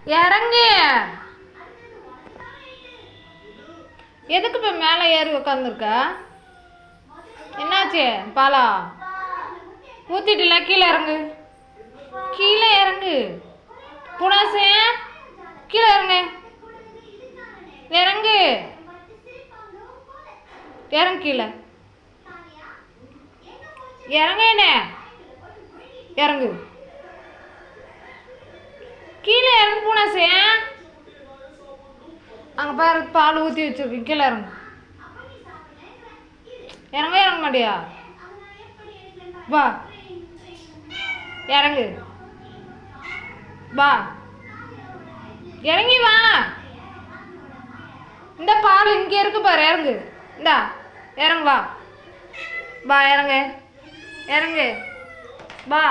இறங்கு. எதுக்கு இப்போ மேலே ஏறி உட்காந்துருக்க? என்னாச்சு? பாலா ஊத்திட்டுல? கீழே இறங்கு, கீழே இறங்கு. புனாசே கீழே இறங்கு, இறங்கு, இறங்கு கீழே இறங்கண்ணே, இறங்கு கீழே இறங்கு. பூனாசே அங்கே பாரு, பால் ஊற்றி வச்சிருக்கு. கீழே இறங்கு. இறங்க மாட்டியா? வா இறங்கு, வா இறங்கி வா. இந்த பால் இங்கே இருக்கு பாரு, இறங்கு. இந்தா இறங்கு, வா வா இறங்கு, இறங்கு வா.